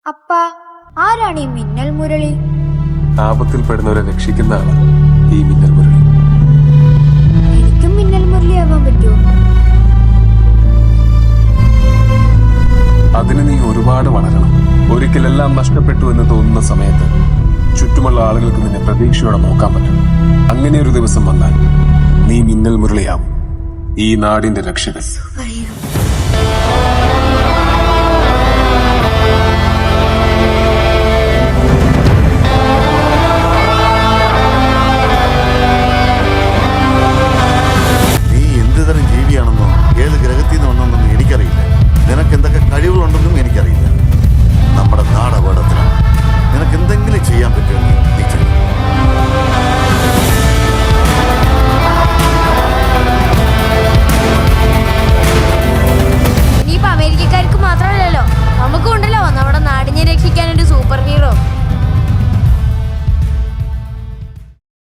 അപ്പാ, ആരാണ് ഈ മിന്നൽ മുരളി? ആപത്തിൽപ്പെടുന്നവരെ രക്ഷിക്കുന്ന ആളാണ് ഈ മിന്നൽ മുരളി. എനിക്കും മിന്നൽ മുരളിയാവാൻ പറ്റുമോ? അതിന് നീ ഒരുപാട് വളരണം. ഒരിക്കലെല്ലാം നഷ്ടപ്പെട്ടു എന്ന് തോന്നുന്ന സമയത്ത് ചുറ്റുമുള്ള ആളുകൾക്ക് നിന്നെ പ്രതീക്ഷയോടെ നോക്കാൻ പറ്റും. അങ്ങനെ ഒരു ദിവസം വന്നാൽ നീ മിന്നൽ മുരളിയാവും, ഈ നാടിന്റെ രക്ഷകൻ.